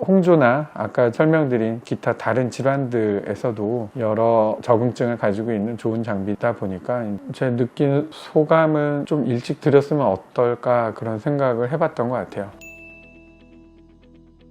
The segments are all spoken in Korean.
홍조나 아까 설명드린 기타 다른 질환들에서도 여러 적응증을 가지고 있는 좋은 장비다 보니까 제 느낀 소감은 좀 일찍 들였으면 어떨까 그런 생각을 해봤던 것 같아요.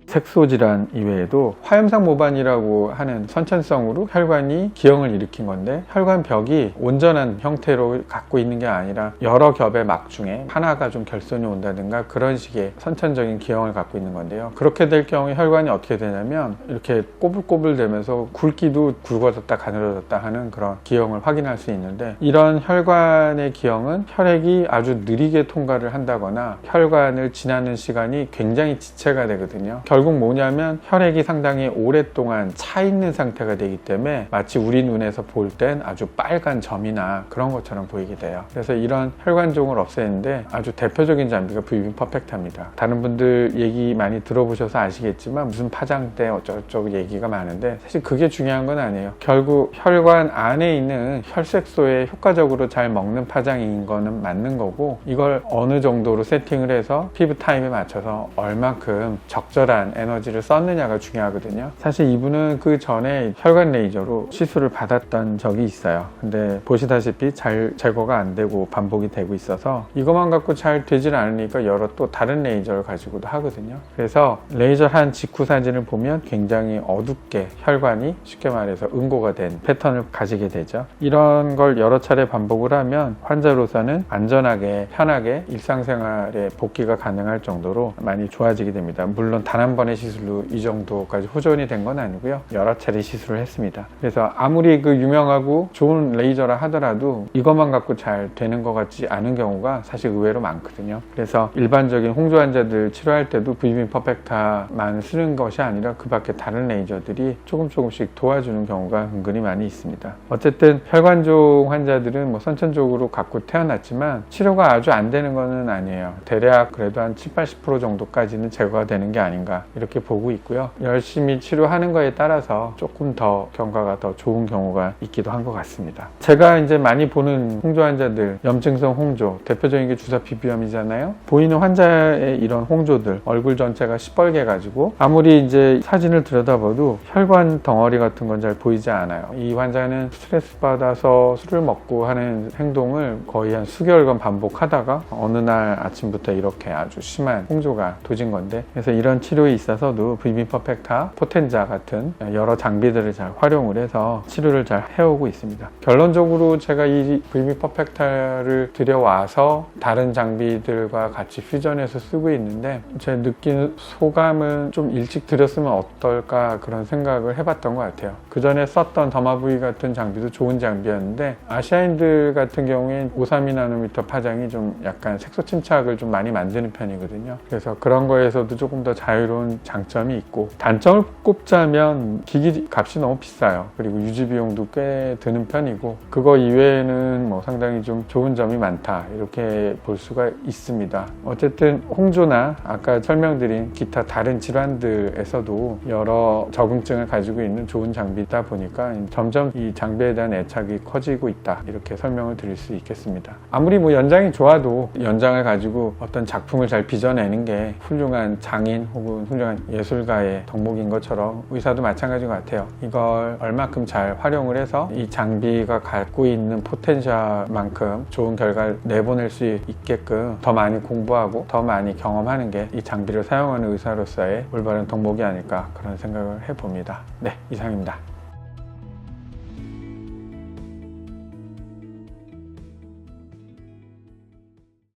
색소질환 이외에도 화염상 모반이라고 하는 선천성으로 혈관이 기형을 일으킨 건데, 혈관벽이 온전한 형태로 갖고 있는 게 아니라 여러 겹의 막 중에 하나가 좀 결손이 온다든가 그런 식의 선천적인 기형을 갖고 있는 건데요. 그렇게 될 경우에 혈관이 어떻게 되냐면 이렇게 꼬불꼬불 되면서 굵기도 굵어졌다 가늘어졌다 하는 그런 기형을 확인할 수 있는데, 이런 혈관의 기형은 혈액이 아주 느리게 통과를 한다거나 혈관을 지나는 시간이 굉장히 지체가 되거든요. 결국 뭐냐면 혈액이 상당히 오랫동안 차 있는 상태가 되기 때문에 마치 우리 눈에서 볼 땐 아주 빨간 점이나 그런 것처럼 보이게 돼요. 그래서 이런 혈관종을 없애는데 아주 대표적인 장비가 VB 퍼펙트입니다. 다른 분들 얘기 많이 들어보셔서 아시겠지만 무슨 파장대 어쩌고저쩌고 얘기가 많은데, 사실 그게 중요한 건 아니에요. 결국 혈관 안에 있는 혈색소에 효과적으로 잘 먹는 파장인 거는 맞는 거고, 이걸 어느 정도로 세팅을 해서 피부 타입에 맞춰서 얼만큼 적절한 에너지를 썼느냐가 중요하거든요. 사실 이분은 그 전에 혈관 레이저로 시술을 받았던 적이 있어요. 근데 보시다시피 잘 제거가 안 되고 반복이 되고 있어서 이것만 갖고 잘 되질 않으니까 여러 또 다른 레이저를 가지고도 하거든요. 그래서 레이저 한 직후 사진을 보면 굉장히 어둡게 혈관이 쉽게 말해서 응고가 된 패턴을 가지게 되죠. 이런 걸 여러 차례 반복을 하면 환자로서는 안전하게 편하게 일상생활에 복귀가 가능할 정도로 많이 좋아지게 됩니다. 물론 단 한 번의 시술로 이 정도까지 호전이 된 건 아니고요. 여러 차례 시술을 했습니다. 그래서 아무리 그 유명하고 좋은 레이저라 하더라도 이것만 갖고 잘 되는 것 같지 않은 경우가 사실 의외로 많거든요. 그래서 일반적인 홍조 환자들 치료할 때도 VB 퍼펙트만 쓰는 것이 아니라 그 밖에 다른 레이저들이 조금씩 도와주는 경우가 은근히 많이 있습니다. 어쨌든 혈관종 환자들은 뭐 선천적으로 갖고 태어났지만 치료가 아주 안 되는 것은 아니에요. 대략 그래도 한 70-80% 정도까지는 제거가 되는 게 아닌가 이렇게 보고 있고요. 열심히 치료하는 거에 따라서 조금 더 경과가 더 좋은 경우가 있기도 한 것 같습니다. 제가 이제 많이 보는 홍조 환자들, 염증성 홍조, 대표적인 게 주사피 비염이잖아요. 보이는 환자의 이런 홍조들, 얼굴 전체가 시뻘게 가지고 아무리 이제 사진을 들여다봐도 혈관 덩어리 같은 건 잘 보이지 않아요. 이 환자는 스트레스 받아서 술을 먹고 하는 행동을 거의 한 수개월간 반복하다가 어느 날 아침부터 이렇게 아주 심한 홍조가 도진 건데, 그래서 이런 치료에 있어서도 VB 퍼펙타, 포텐자 같은 여러 장비들을 잘 활용을 해서 치료를 잘 해오고 있습니다. 결론적으로 제가 이 VB 퍼펙타를 들여와서 다른 장비들과 같이 퓨전해서 쓰고 있는데, 제 느낀 소감은 좀 일찍 들였으면 어떨까 그런 생각을 해봤던 것 같아요. 그 전에 썼던 더마V 같은 장비도 좋은 장비였는데, 아시아인들 같은 경우엔 532나노미터 파장이 좀 약간 색소 침착을 좀 많이 만드는 편이거든요. 그래서 그런 거에서도 조금 더 자유로운 장점이 있고, 단점을 꼽자면 기기 값이 너무 비싸요. 그리고 유지 비용도 꽤 드는 편이고, 그거 이외에는 뭐 상당히 좀 좋은 점이 많다 이렇게 볼 수가 있습니다. 어쨌든 홍조나 아까 설명드린 기타 다른 질환들에서도 여러 적응증을 가지고 있는 좋은 장비다 보니까 점점 이 장비에 대한 애착이 커지고 있다 이렇게 설명을 드릴 수 있겠습니다. 아무리 뭐 연장이 좋아도 연장을 가지고 어떤 작품을 잘 빚어내는 게 훌륭한 장인 혹은 훌륭한 예술가의 덕목인 것처럼 의사도 마찬가지인 것 같아요. 이걸 얼마큼 잘 활용을 해서 이 장비가 갖고 있는 포텐셜만큼 좋은 결과를 내보낼 수 있게끔 더 많이 공부하고 더 많이 경험하는 게 이 장비를 사용하는 의사로서의 올바른 덕목이 아닐까 그런 생각을 해봅니다. 네, 이상입니다.